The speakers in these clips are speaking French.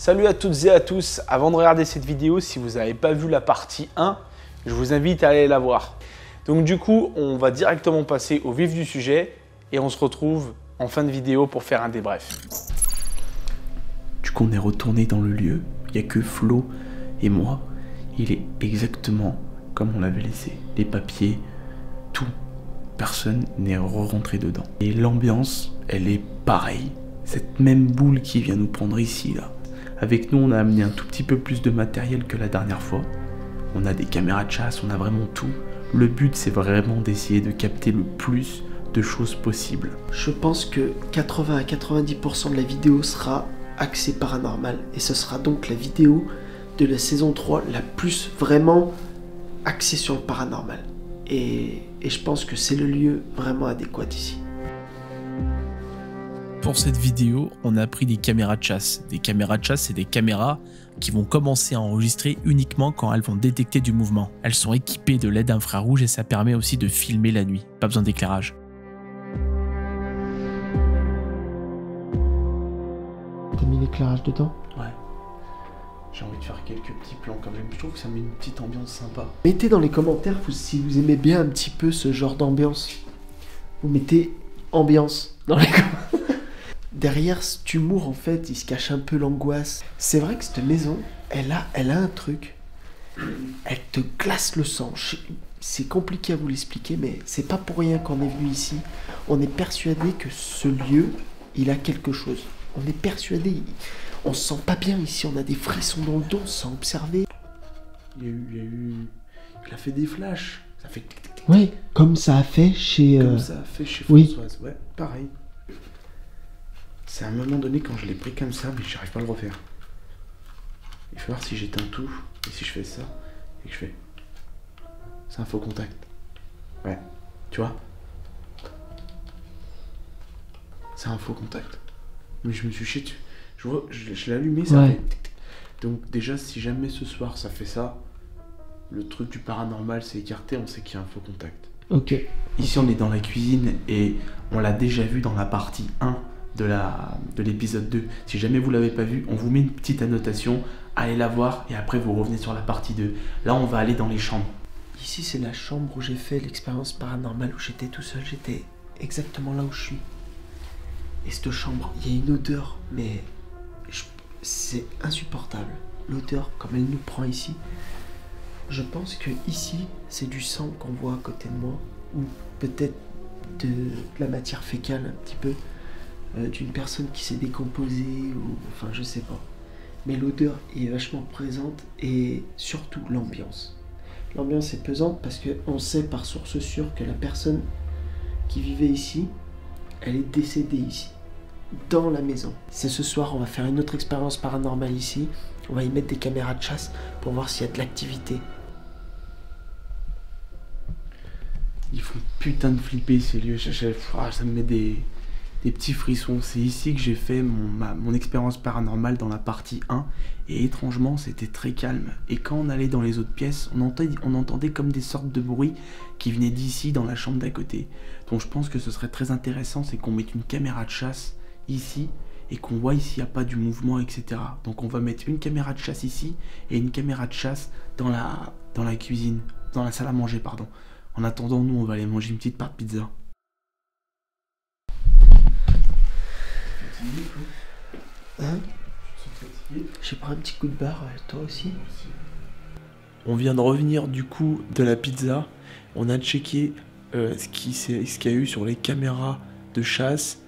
Salut à toutes et à tous, avant de regarder cette vidéo, si vous n'avez pas vu la partie 1, je vous invite à aller la voir. Donc du coup, on va directement passer au vif du sujet et on se retrouve en fin de vidéo pour faire un débrief. Du coup, on est retourné dans le lieu, il n'y a que Flo et moi. Il est exactement comme on l'avait laissé, les papiers, tout. Personne n'est rentré dedans. Et l'ambiance, elle est pareille. Cette même boule qui vient nous prendre ici, là. Avec nous, on a amené un tout petit peu plus de matériel que la dernière fois. On a des caméras de chasse, on a vraiment tout. Le but, c'est vraiment d'essayer de capter le plus de choses possibles. Je pense que 80 à 90% de la vidéo sera axée paranormal. Et ce sera donc la vidéo de la saison 3 la plus vraiment axée sur le paranormal. Et je pense que c'est le lieu vraiment adéquat ici. Pour cette vidéo, on a pris des caméras de chasse. Des caméras de chasse, c'est des caméras qui vont commencer à enregistrer uniquement quand elles vont détecter du mouvement. Elles sont équipées de LED infrarouge et ça permet aussi de filmer la nuit. Pas besoin d'éclairage. T'as mis l'éclairage dedans? Ouais. J'ai envie de faire quelques petits plans quand même. Je trouve que ça met une petite ambiance sympa. Mettez dans les commentaires si vous aimez bien un petit peu ce genre d'ambiance. Vous mettez ambiance dans les commentaires. Derrière cet humour, en fait, il se cache un peu l'angoisse. C'est vrai que cette maison, elle a un truc. Elle te glace le sang. C'est compliqué à vous l'expliquer, mais c'est pas pour rien qu'on est venu ici. On est persuadé que ce lieu, il a quelque chose. On est persuadé. On se sent pas bien ici. On a des frissons dans le dos. On se sent observé. Il a fait des flashs. Ça fait tic, tic, tic. Oui, comme ça a fait chez... Comme ça a fait chez oui. Françoise. Ouais, pareil. C'est à un moment donné quand je l'ai pris comme ça, mais j'arrive pas à le refaire. Il faut voir si j'éteins tout, et si je fais ça, et que je fais... C'est un faux contact. Ouais, tu vois? C'est un faux contact. Mais je me suis chié dessus. Je l'ai allumé, ça Ouais. fait tic, tic. Donc déjà, si jamais ce soir ça fait ça, le truc du paranormal s'est écarté, on sait qu'il y a un faux contact. Ok. Ici on est dans la cuisine et on l'a déjà vu dans la partie 1 de l'épisode 2. Si jamais vous l'avez pas vu, on vous met une petite annotation, allez la voir et après vous revenez sur la partie 2. Là on va aller dans les chambres. Ici, c'est la chambre où j'ai fait l'expérience paranormale, où j'étais tout seul. J'étais exactement là où je suis. Et cette chambre, il y a une odeur, mais c'est insupportable. L'odeur, comme elle nous prend ici. Je pense que ici, c'est du sang qu'on voit à côté de moi, ou peut-être de la matière fécale un petit peu, d'une personne qui s'est décomposée, ou enfin je sais pas. Mais l'odeur est vachement présente et surtout l'ambiance. L'ambiance est pesante parce qu'on sait par source sûre que la personne qui vivait ici, elle est décédée ici, dans la maison. C'est ce soir, on va faire une autre expérience paranormale ici. On va y mettre des caméras de chasse pour voir s'il y a de l'activité. Ils font putain de flipper ces lieux. Ça me met des petits frissons. C'est ici que j'ai fait mon expérience paranormale dans la partie 1. Et étrangement, c'était très calme. Et quand on allait dans les autres pièces, on entendait comme des sortes de bruits qui venaient d'ici, dans la chambre d'à côté. Donc je pense que ce serait très intéressant, c'est qu'on mette une caméra de chasse ici et qu'on voit ici il n'y a pas du mouvement, etc. Donc on va mettre une caméra de chasse ici et une caméra de chasse dans la cuisine, dans la salle à manger, pardon. En attendant, nous, on va aller manger une petite part de pizza. Hein? J'ai pris un petit coup de barre, toi aussi? On vient de revenir du coup de la pizza. On a checké ce qu'il y a eu sur les caméras de chasse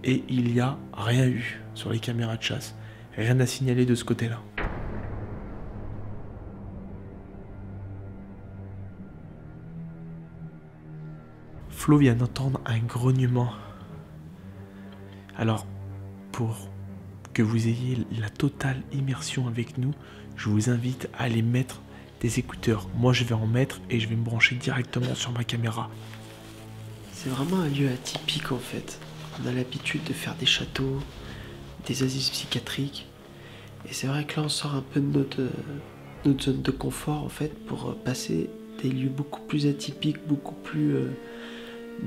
et il n'y a rien eu sur les caméras de chasse. Rien à signaler de ce côté-là. Flo vient d'entendre un grognement. Alors, pour que vous ayez la totale immersion avec nous, je vous invite à aller mettre des écouteurs. Moi, je vais en mettre et je vais me brancher directement sur ma caméra. C'est vraiment un lieu atypique en fait. On a l'habitude de faire des châteaux, des asiles psychiatriques. Et c'est vrai que là, on sort un peu de notre zone de confort en fait pour passer des lieux beaucoup plus atypiques, beaucoup plus...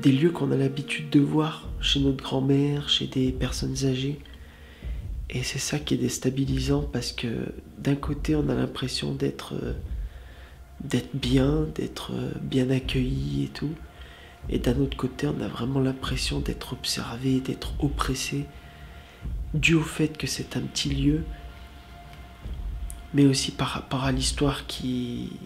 des lieux qu'on a l'habitude de voir chez notre grand-mère, chez des personnes âgées. Et c'est ça qui est déstabilisant parce que d'un côté on a l'impression d'être bien, d'être bien accueilli et tout. Et d'un autre côté on a vraiment l'impression d'être observé, d'être oppressé, dû au fait que c'est un petit lieu, mais aussi par rapport à l'histoire qui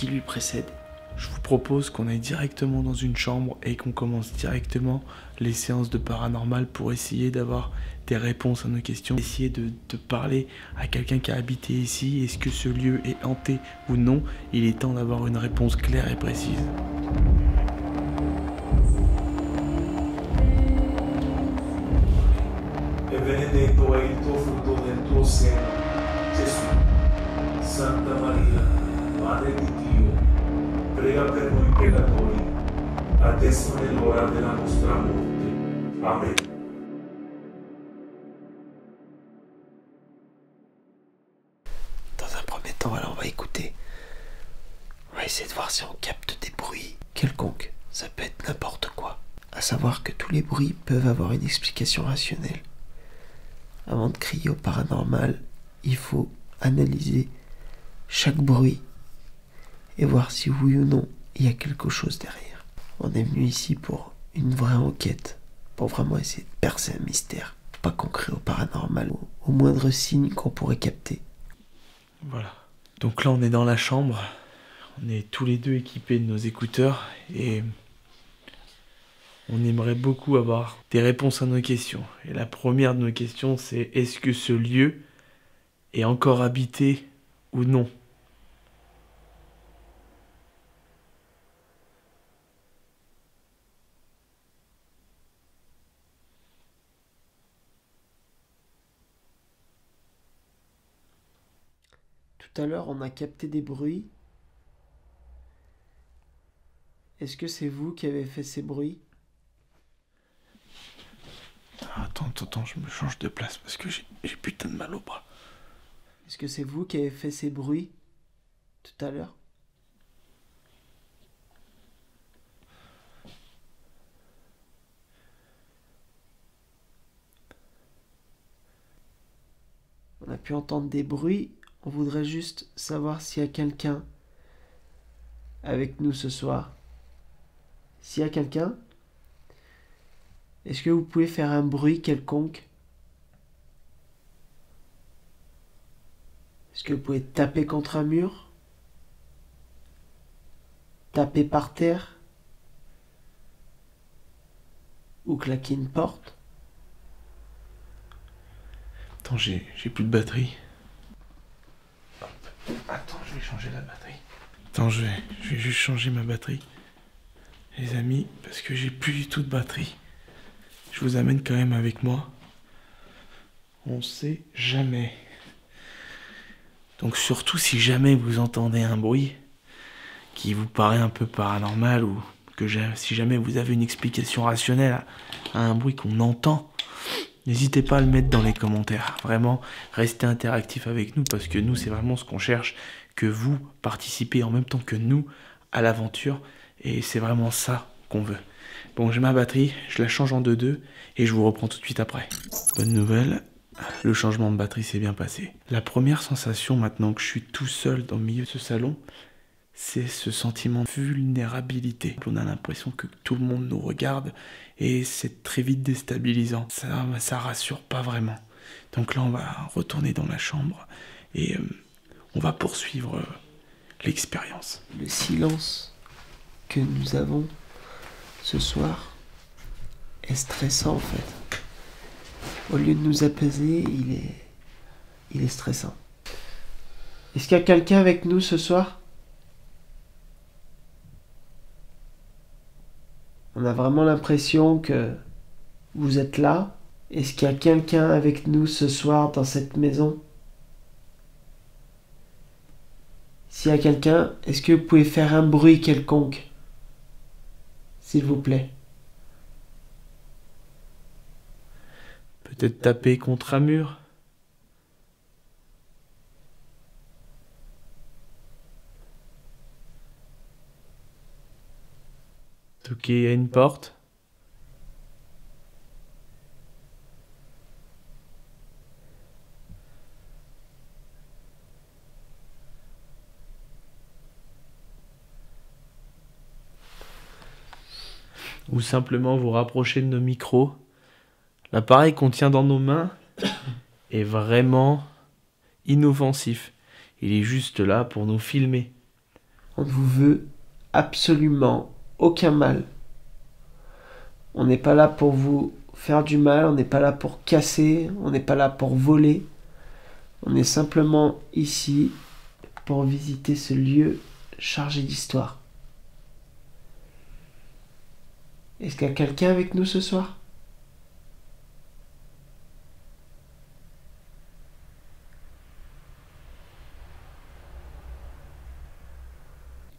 lui précède. Je vous propose qu'on aille directement dans une chambre et qu'on commence directement les séances de paranormal pour essayer d'avoir des réponses à nos questions. Essayer de parler à quelqu'un qui a habité ici. Est-ce que ce lieu est hanté ou non? Il est temps d'avoir une réponse claire et précise. E benedetto è il tuo frutto del tuo seno, Gesù. Santa Maria, Madre di Dio, prega per noi peccatori, adesso è l'ora della nostra morte. Amen. Dans un premier temps, voilà, on va écouter. On va essayer de voir si on capte des bruits quelconques. Ça peut être n'importe quoi. À savoir que tous les bruits peuvent avoir une explication rationnelle. Avant de crier au paranormal, il faut analyser chaque bruit et voir si oui ou non il y a quelque chose derrière. On est venu ici pour une vraie enquête, pour vraiment essayer de percer un mystère. Faut pas qu'on crie au paranormal au moindre signe qu'on pourrait capter. Voilà. Donc là on est dans la chambre. On est tous les deux équipés de nos écouteurs et on aimerait beaucoup avoir des réponses à nos questions. Et la première de nos questions, c'est est-ce que ce lieu est encore habité ou non? Tout à l'heure, on a capté des bruits. Est-ce que c'est vous qui avez fait ces bruits? Attends, je me change de place parce que j'ai putain de mal au bras. Est-ce que c'est vous qui avez fait ces bruits tout à l'heure? On a pu entendre des bruits. On voudrait juste savoir s'il y a quelqu'un avec nous ce soir. S'il y a quelqu'un, est-ce que vous pouvez faire un bruit quelconque? Est-ce que vous pouvez taper contre un mur? Taper par terre? Ou claquer une porte? Attends, j'ai plus de batterie. Attends, je vais changer la batterie. Attends, je vais juste changer ma batterie. Les amis, parce que j'ai plus du tout de batterie. Je vous amène quand même avec moi. On sait jamais. Donc surtout si jamais vous entendez un bruit qui vous paraît un peu paranormal ou si jamais vous avez une explication rationnelle à un bruit qu'on entend, n'hésitez pas à le mettre dans les commentaires. Vraiment, restez interactif avec nous parce que nous, c'est vraiment ce qu'on cherche, que vous participez en même temps que nous à l'aventure. Et c'est vraiment ça qu'on veut. Bon, j'ai ma batterie, je la change en 2-2 et je vous reprends tout de suite après. Bonne nouvelle, le changement de batterie s'est bien passé. La première sensation maintenant que je suis tout seul dans le milieu de ce salon, c'est ce sentiment de vulnérabilité. On a l'impression que tout le monde nous regarde et c'est très vite déstabilisant. Ça rassure pas vraiment. Donc là, on va retourner dans la chambre et on va poursuivre l'expérience. Le silence que nous avons ce soir est stressant en fait. Au lieu de nous apaiser, il est stressant. Est-ce qu'il y a quelqu'un avec nous ce soir? On a vraiment l'impression que vous êtes là. Est-ce qu'il y a quelqu'un avec nous ce soir dans cette maison? S'il y a quelqu'un, est-ce que vous pouvez faire un bruit quelconque? S'il vous plaît. Peut-être taper contre un mur. Toquer à une porte. ou simplement vous rapprocher de nos micros. L'appareil qu'on tient dans nos mains est vraiment inoffensif. Il est juste là pour nous filmer. On ne vous veut absolument aucun mal. On n'est pas là pour vous faire du mal, on n'est pas là pour casser, on n'est pas là pour voler. On est simplement ici pour visiter ce lieu chargé d'histoire. Est-ce qu'il y a quelqu'un avec nous ce soir ?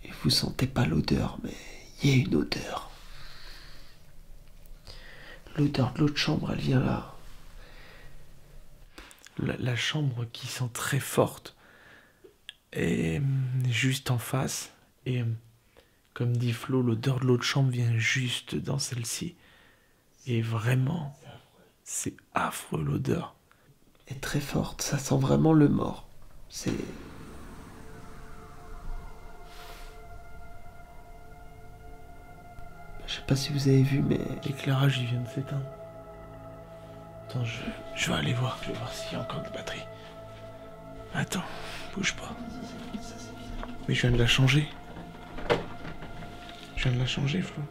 Et vous sentez pas l'odeur, mais il y a une odeur. L'odeur de l'autre chambre, elle vient là. La chambre qui sent très forte est juste en face. Et comme dit Flo, l'odeur de l'autre chambre vient juste dans celle-ci. Et vraiment, c'est affreux l'odeur. Est très forte, ça sent vraiment le mort. C'est... Je sais pas si vous avez vu, mais... L'éclairage, il vient de s'éteindre. Attends, je vais aller voir. Je vais voir s'il y a encore de batterie. Attends, bouge pas. Mais je viens de la changer. Je viens de la changer, Flo.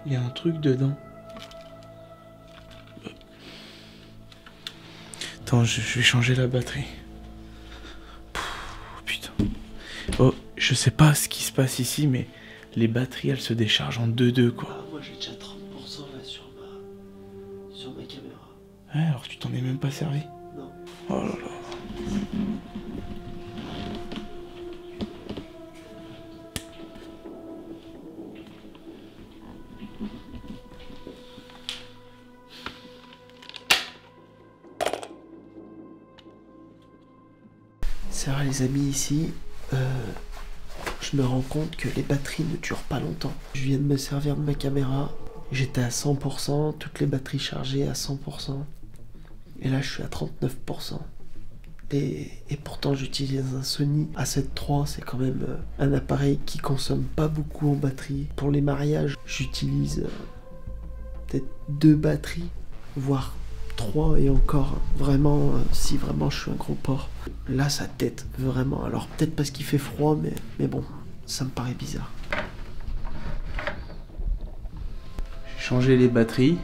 Il y a un truc dedans. Attends, je vais changer la batterie. Putain. Oh, je sais pas ce qui se passe ici, mais les batteries, elles se déchargent en 2-2, quoi. Ah, moi j'ai déjà 30% là sur ma caméra. Ouais, alors tu t'en es même pas servi? Non. Oh là là. C'est vrai les amis, ici, je me rends compte que les batteries ne durent pas longtemps. Je viens de me servir de ma caméra, j'étais à 100%, toutes les batteries chargées à 100%. Et là je suis à 39%. Et pourtant j'utilise un Sony A7 III, c'est quand même un appareil qui consomme pas beaucoup en batterie. Pour les mariages, j'utilise peut-être 2 batteries, voire 3 et encore, vraiment, si vraiment je suis un gros porc. Là ça tète, vraiment. Alors peut-être parce qu'il fait froid, mais bon, ça me paraît bizarre. J'ai changé les batteries.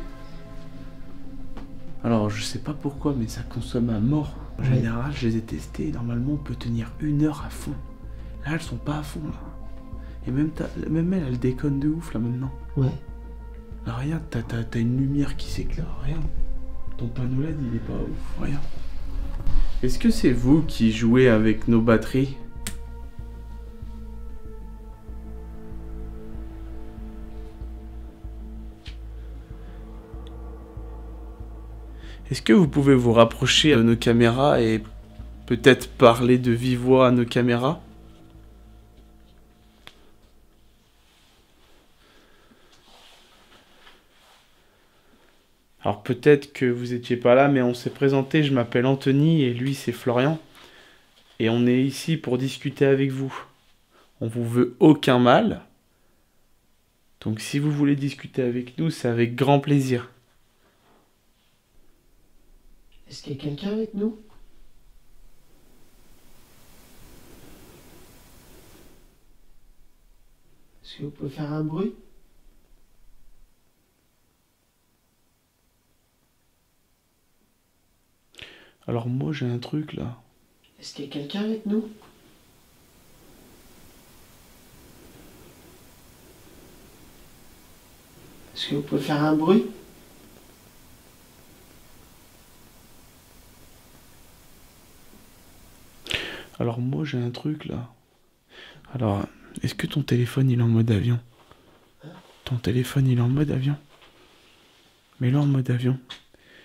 Alors je sais pas pourquoi, mais ça consomme à mort. En Ouais. général, je les ai testées. Normalement, on peut tenir 1 heure à fond. Là, elles sont pas à fond, là. Et même elle déconne de ouf, là, maintenant. Ouais. Là, regarde, t'as une lumière qui s'éclaire, regarde. Ton panneau LED, il est pas ouf, regarde. Est-ce que c'est vous qui jouez avec nos batteries? Est-ce que vous pouvez vous rapprocher de nos caméras et peut-être parler de vive voix à nos caméras? Alors peut-être que vous étiez pas là, mais on s'est présenté, je m'appelle Anthony et lui c'est Florian. Et on est ici pour discuter avec vous. On vous veut aucun mal. Donc si vous voulez discuter avec nous, c'est avec grand plaisir. Est-ce qu'il y a quelqu'un avec nous? Est-ce que vous pouvez faire un bruit? Alors moi j'ai un truc là. Est-ce qu'il y a quelqu'un avec nous? Est-ce que vous pouvez faire un bruit? Alors moi j'ai un truc là. Alors, est-ce que ton téléphone il est en mode avion? Ton téléphone il est en mode avion? Mets-le en mode avion.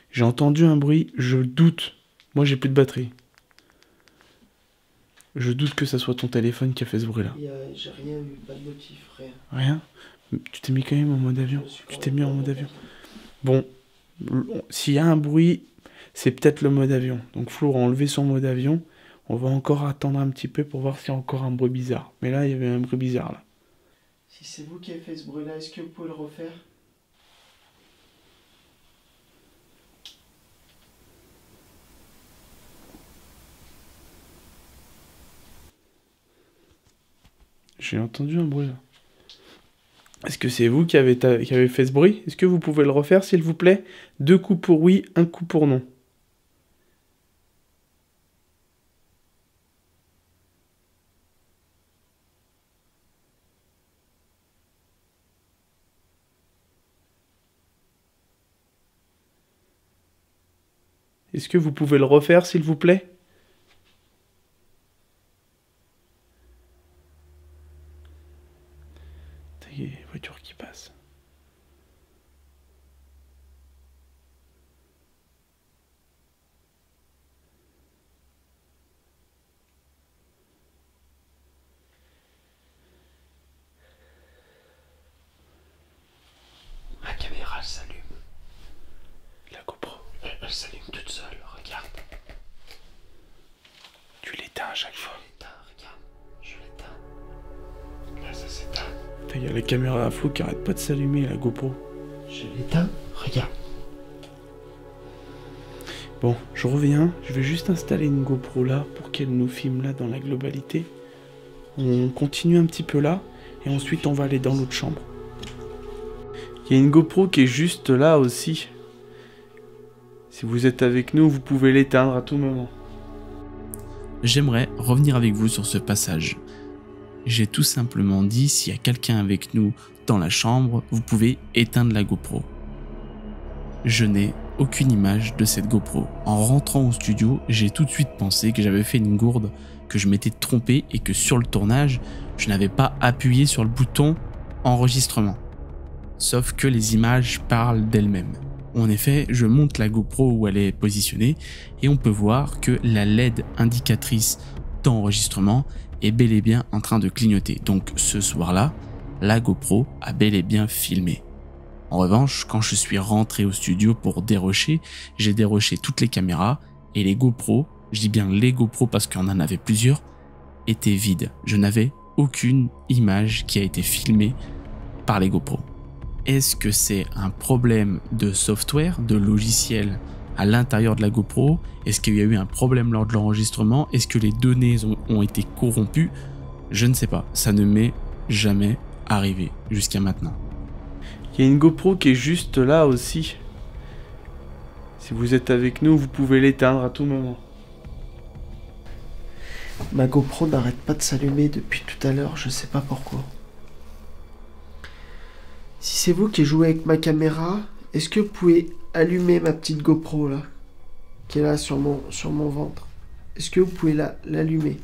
J'ai entendu un bruit, je doute. Moi j'ai plus de batterie. Je doute que ça soit ton téléphone qui a fait ce bruit là. J'ai rien eu, pas de motif, rien. Rien? Tu t'es mis quand même en mode avion? Tu t'es mis en mode avion? Bon, s'il y a un bruit, c'est peut-être le mode avion. Donc Flo a enlevé son mode avion. On va encore attendre un petit peu pour voir s'il y a encore un bruit bizarre. Mais là, il y avait un bruit bizarre là. Si c'est vous qui avez fait ce bruit-là, est-ce que vous pouvez le refaire? J'ai entendu un bruit là. Est-ce que c'est vous qui avez fait ce bruit? Est-ce que vous pouvez le refaire s'il vous plaît? 2 coups pour oui, 1 coup pour non. Est-ce que vous pouvez le refaire s'il vous plaît? Il y a des voitures qui passent. Ma caméra elle s'allume. La GoPro. Elle s'allume toute seule, regarde. Tu l'éteins à chaque fois. Regarde, je l'éteins. Là ça s'éteint. Il y a la caméra à flou qui arrête pas de s'allumer, la GoPro. Je l'éteins, regarde. Bon, je reviens. Je vais juste installer une GoPro là pour qu'elle nous filme là dans la globalité. On continue un petit peu là et ensuite on va aller dans l'autre chambre. Il y a une GoPro qui est juste là aussi. Si vous êtes avec nous, vous pouvez l'éteindre à tout moment. J'aimerais revenir avec vous sur ce passage. J'ai tout simplement dit, s'il y a quelqu'un avec nous dans la chambre, vous pouvez éteindre la GoPro. Je n'ai aucune image de cette GoPro. En rentrant au studio, j'ai tout de suite pensé que j'avais fait une gourde, que je m'étais trompé et que sur le tournage, je n'avais pas appuyé sur le bouton enregistrement. Sauf que les images parlent d'elles-mêmes. En effet, je monte la GoPro où elle est positionnée et on peut voir que la LED indicatrice d'enregistrement est bel et bien en train de clignoter. Donc ce soir-là, la GoPro a bel et bien filmé. En revanche, quand je suis rentré au studio pour dérocher, j'ai déroché toutes les caméras et les GoPro, je dis bien les GoPro parce qu'on en avait plusieurs, étaient vides. Je n'avais aucune image qui a été filmée par les GoPro. Est-ce que c'est un problème de software, de logiciel à l'intérieur de la GoPro? Est-ce qu'il y a eu un problème lors de l'enregistrement? Est-ce que les données ont été corrompues? Je ne sais pas. Ça ne m'est jamais arrivé jusqu'à maintenant. Il y a une GoPro qui est juste là aussi. Si vous êtes avec nous, vous pouvez l'éteindre à tout moment. Ma GoPro n'arrête pas de s'allumer depuis tout à l'heure, je sais pas pourquoi. Si c'est vous qui jouez avec ma caméra, est-ce que vous pouvez allumer ma petite GoPro là, qui est là sur mon ventre? Est-ce que vous pouvez l'allumer?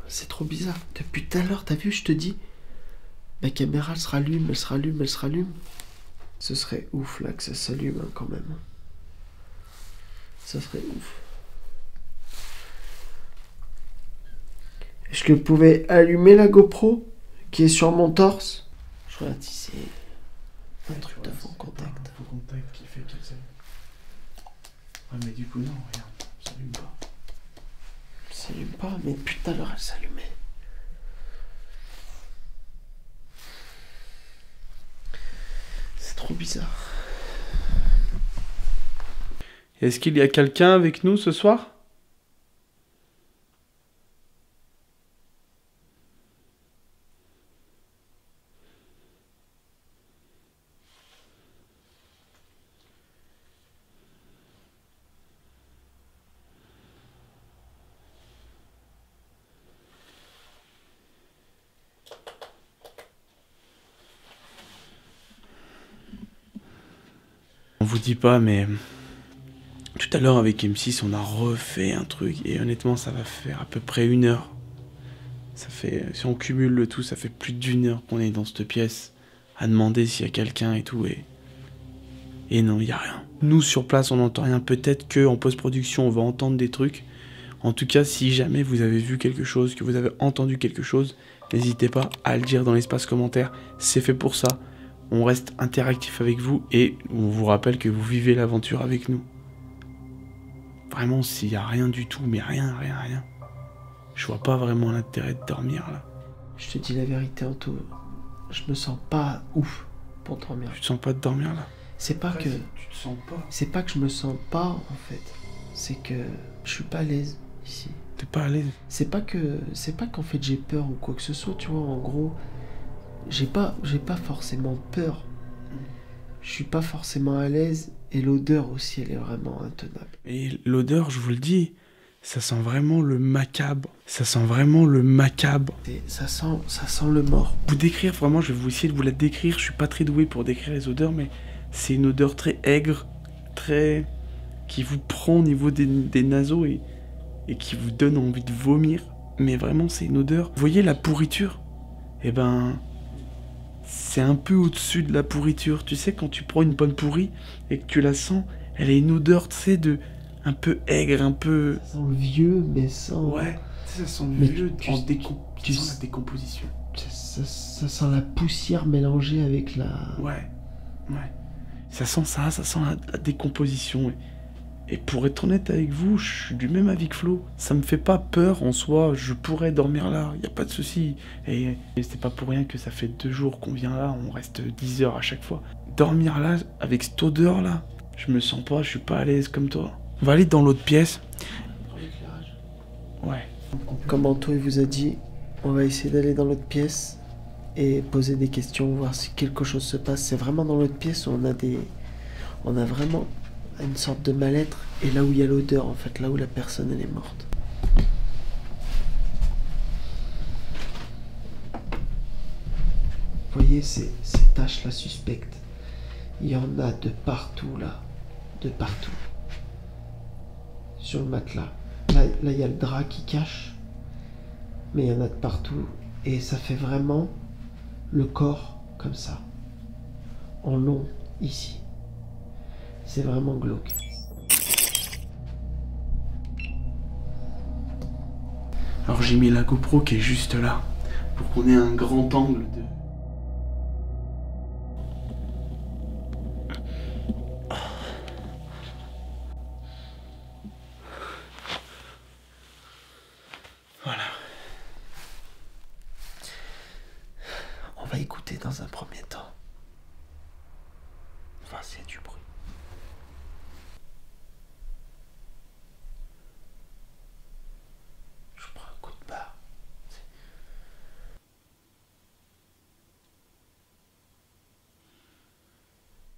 C'est trop bizarre. Depuis tout à l'heure, t'as vu, je te dis, ma caméra elle se rallume, elle se rallume, elle se rallume. Ce serait ouf là que ça s'allume hein, quand même. Ça serait ouf. Est-ce que vous pouvez allumer la GoPro qui est sur mon torse? Je regarde si c'est un truc de faux contact. Faux contact qui fait qu'elle s'allume. Ouais, mais du coup, non, regarde, ça s'allume pas. Elle s'allume pas, mais depuis tout à l'heure elle s'allumait. C'est trop bizarre. Est-ce qu'il y a quelqu'un avec nous ce soir? On vous dit pas, mais tout à l'heure avec M6, on a refait un truc et honnêtement, ça va faire à peu près 1 heure. Ça fait, si on cumule le tout, ça fait plus d'1 heure qu'on est dans cette pièce à demander s'il y a quelqu'un et tout et non, il y a rien. Nous sur place, on n'entend rien. Peut-être que en post-production, on va entendre des trucs. En tout cas, si jamais vous avez vu quelque chose, que vous avez entendu quelque chose, n'hésitez pas à le dire dans l'espace commentaire. C'est fait pour ça. On reste interactif avec vous et on vous rappelle que vous vivez l'aventure avec nous. Vraiment, s'il y a rien du tout, mais rien. Je vois pas vraiment l'intérêt de dormir là. Je te dis la vérité, Anto. Je me sens pas ouf pour dormir. Tu te sens pas de dormir là? C'est pas que... Tu te sens pas? C'est pas que je me sens pas, en fait. C'est que je suis pas à l'aise ici. T'es pas à l'aise? C'est pas qu'en fait j'ai peur ou quoi que ce soit, tu vois. En gros, j'ai pas forcément peur. Je suis pas forcément à l'aise. Et l'odeur aussi, elle est vraiment intenable. Et l'odeur, je vous le dis, ça sent vraiment le macabre. Ça sent vraiment le macabre. Ça sent le mort. Vous décrire, vraiment, je vais vous essayer de vous la décrire. Je suis pas très doué pour décrire les odeurs, mais c'est une odeur très aigre, très... qui vous prend au niveau des naseaux et qui vous donne envie de vomir. Mais vraiment, c'est une odeur... Vous voyez la pourriture? Eh ben... c'est un peu au-dessus de la pourriture. Tu sais, quand tu prends une pomme pourrie et que tu la sens, elle a une odeur, tu sais, de... un peu aigre, un peu... Ça sent le vieux, mais sans... Ouais, tu sais, ça sent le Mais vieux, tu sens la décomposition. Ça sent la poussière mélangée avec la... Ouais. Ça sent la décomposition. Et pour être honnête avec vous, je suis du même avis que Flo. Ça me fait pas peur en soi, je pourrais dormir là, y a pas de souci. Et c'est pas pour rien que ça fait 2 jours qu'on vient là, on reste 10 heures à chaque fois. Dormir là, avec cette odeur là, je me sens pas, je suis pas à l'aise comme toi. On va aller dans l'autre pièce. Ouais. Comme Anto il vous a dit, on va essayer d'aller dans l'autre pièce et poser des questions, voir si quelque chose se passe. C'est vraiment dans l'autre pièce où on a vraiment une sorte de mal-être, et là où il y a l'odeur, en fait, là où la personne elle est morte. Vous voyez ces taches là suspectes, il y en a de partout là, de partout. Sur le matelas. Là il y a le drap qui cache, mais il y en a de partout, et ça fait vraiment le corps comme ça, en long ici. C'est vraiment glauque. Alors j'ai mis la GoPro qui est juste là, pour qu'on ait un grand angle de... Voilà. On va écouter dans un premier temps. Voir s'il y a du bruit. Je prends un coup de barre.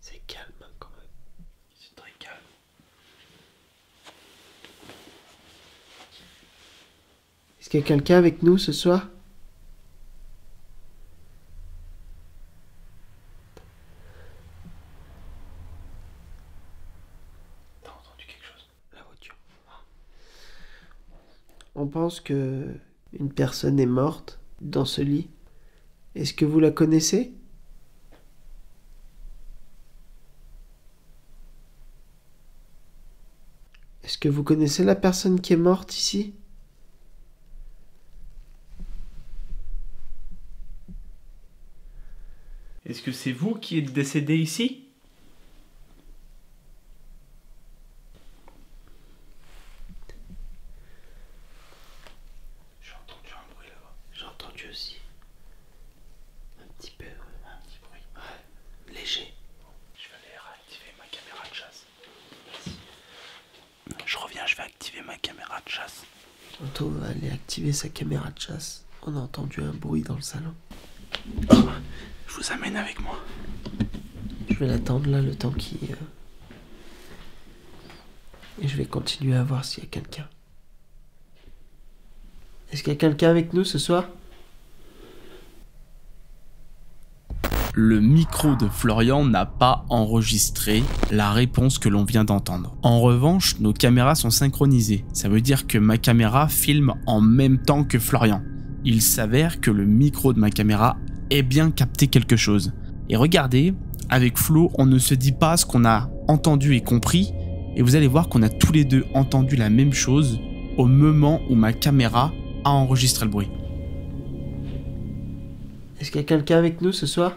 C'est calme hein, quand même. C'est très calme. Est-ce qu'il y a quelqu'un avec nous ce soir? T'as entendu quelque chose? La voiture. On pense que une personne est morte dans ce lit. Est-ce que vous la connaissez? Est-ce que vous connaissez la personne qui est morte ici? Est-ce que c'est vous qui êtes décédé ici? J'ai entendu un bruit là-bas. J'ai entendu aussi. Un petit peu. Un petit bruit. Ouais. Léger. Je vais aller réactiver ma caméra de chasse. Je reviens, je vais activer ma caméra de chasse. Anto va aller activer sa caméra de chasse. On a entendu un bruit dans le salon. Je vous amène avec moi. Je vais l'attendre là le temps qu'il... Et je vais continuer à voir s'il y a quelqu'un. Est-ce qu'il y a quelqu'un avec nous ce soir? Le micro de Florian n'a pas enregistré la réponse que l'on vient d'entendre. En revanche, nos caméras sont synchronisées. Ça veut dire que ma caméra filme en même temps que Florian. Il s'avère que le micro de ma caméra ait bien capté quelque chose. Et regardez, avec Flo, on ne se dit pas ce qu'on a entendu et compris, et vous allez voir qu'on a tous les deux entendu la même chose au moment où ma caméra a enregistré le bruit. Est-ce qu'il y a quelqu'un avec nous ce soir?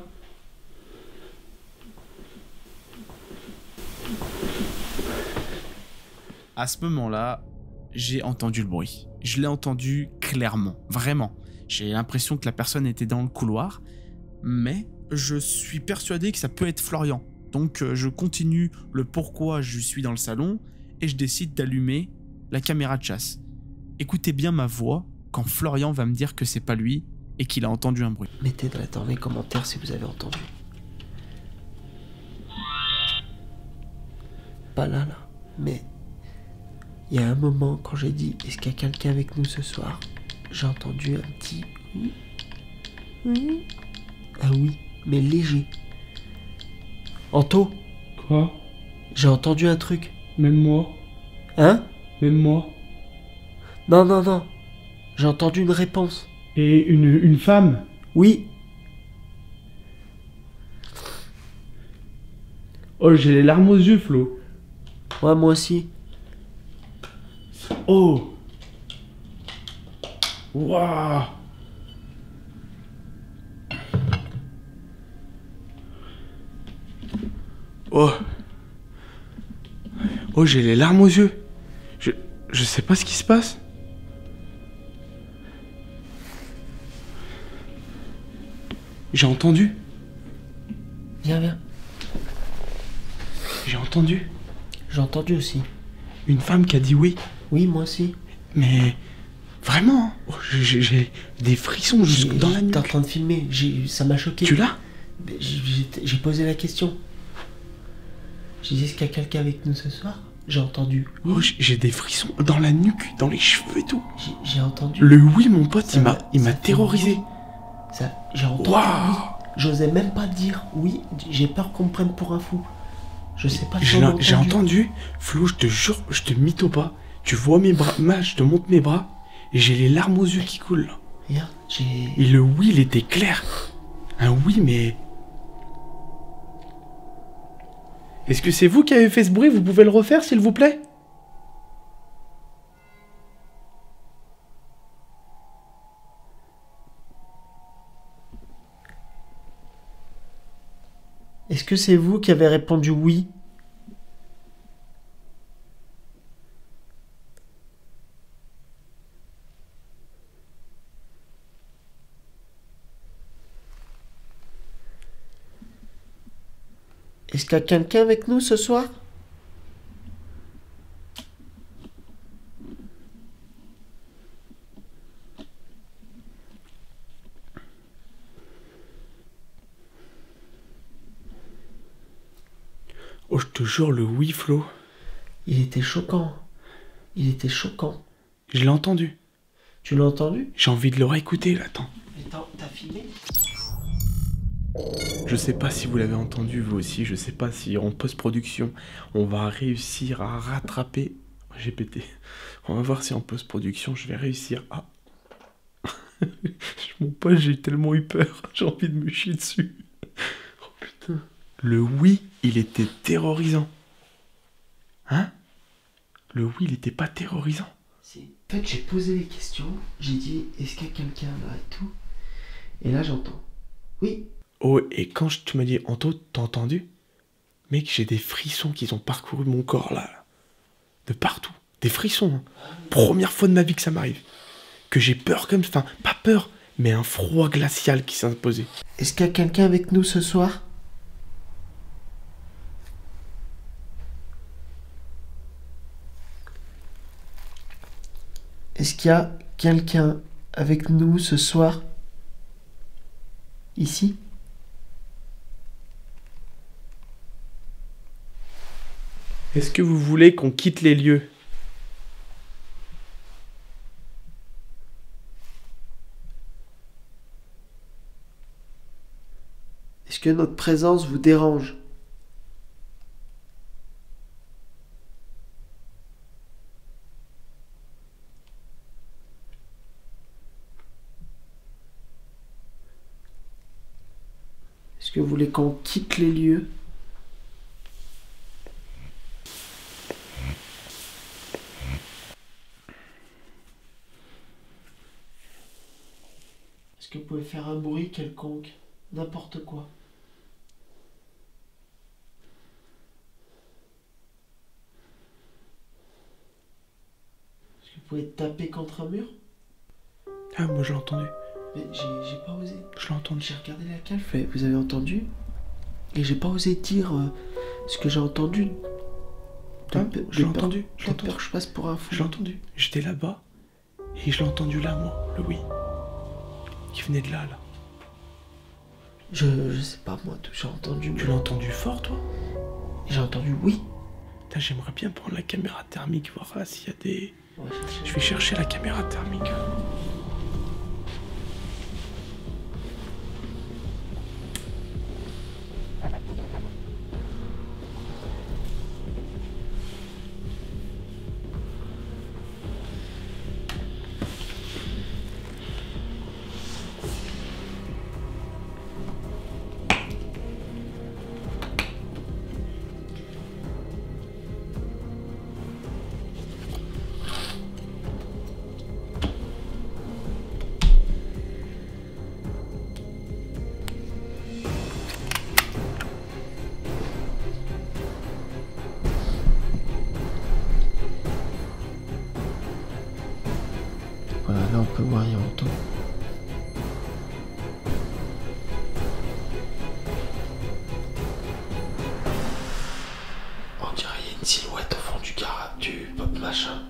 À ce moment-là, j'ai entendu le bruit. Je l'ai entendu clairement, vraiment. J'ai l'impression que la personne était dans le couloir, mais je suis persuadé que ça peut être Florian. Donc je continue le pourquoi je suis dans le salon et je décide d'allumer la caméra de chasse. Écoutez bien ma voix quand Florian va me dire que c'est pas lui et qu'il a entendu un bruit. Mettez dans les commentaires si vous avez entendu. Pas là, mais il y a un moment quand j'ai dit est-ce qu'il y a quelqu'un avec nous ce soir, j'ai entendu un petit oui. Oui. Ah oui, mais léger. Anto, Quoi? j'ai entendu un truc. Même moi. Hein? Même moi. Non. J'ai entendu une réponse. Et une femme? Oui. Oh, j'ai les larmes aux yeux, Flo. Ouais, moi aussi. Oh. Waouh. Oh. Oh, j'ai les larmes aux yeux. Je sais pas ce qui se passe. J'ai entendu. Viens. J'ai entendu. J'ai entendu aussi. Une femme qui a dit oui. Oui, moi aussi. Mais vraiment, hein. Oh, j'ai des frissons jusque dans la nuque. T'es en train de filmer, ça m'a choqué. Tu l'as? J'ai posé la question. J'ai dit est-ce qu'il y a quelqu'un avec nous ce soir? J'ai entendu. Oui. Oh, j'ai des frissons dans la nuque, dans les cheveux et tout. J'ai entendu. Le oui, mon pote, il m'a ça fait terrorisé. oui. J'ai entendu. Waouh. Oui. J'osais même pas dire oui. J'ai peur qu'on me prenne pour un fou. Je sais pas. J'ai entendu. Flo, je te jure, je te mytho pas. Tu vois mes bras, je te montre mes bras et j'ai les larmes aux yeux qui coulent. Là. Regarde, Et le oui, il était clair. Un oui, mais... Est-ce que c'est vous qui avez fait ce bruit? Vous pouvez le refaire, s'il vous plaît? Est-ce que c'est vous qui avez répondu oui? Est-ce qu'il y a quelqu'un avec nous ce soir? Oh, je te jure, le oui, Flo. Il était choquant. Il était choquant. Je l'ai entendu. Tu l'as entendu? J'ai envie de le réécouter, là, attends. Mais t'as filmé? Je sais pas si vous l'avez entendu, vous aussi. Je sais pas si en post-production, on va réussir à rattraper... J'ai pété. On va voir si en post-production, je vais réussir à... Mon pote, j'ai tellement eu peur. J'ai envie de me chier dessus. Oh putain. Le oui, il était terrorisant. Hein? Le oui, il était pas terrorisant. En fait, j'ai posé les questions. J'ai dit, est-ce qu'il y a quelqu'un là et tout? Et là, j'entends. Oui. Oh, et quand tu m'as dit, Anto, t'as entendu? Mec, j'ai des frissons qui ont parcouru mon corps là. De partout. Des frissons. Hein. Première fois de ma vie que ça m'arrive. Que j'ai peur comme... Enfin, pas peur, mais un froid glacial qui s'est imposé. Est-ce qu'il y a quelqu'un avec nous ce soir? Est-ce qu'il y a quelqu'un avec nous ce soir? Ici? Est-ce que vous voulez qu'on quitte les lieux? Est-ce que notre présence vous dérange? Est-ce que vous voulez qu'on quitte les lieux? Est-ce que vous pouvez faire un bruit quelconque? N'importe quoi. pouvez taper contre un mur? Ah, moi je l'ai entendu. Mais j'ai pas osé. Je l'ai entendu. J'ai regardé la cale, fait, vous avez entendu? Et j'ai pas osé dire ce que j'ai entendu. Je l'ai entendu. J'ai peur que je passe pour un fou. Je l'ai entendu. J'étais là-bas et je l'ai entendu là, moi, le oui. Qui venait de là. Je sais pas, moi, j'ai entendu. Tu l'as entendu fort, toi? J'ai entendu oui. Putain, j'aimerais bien prendre la caméra thermique, voir là s'il y a des... Ouais, Je vais chercher la caméra thermique. Voilà, là on peut voir, il y a longtemps. On dirait qu'il y a une silhouette au fond du garage, du machin.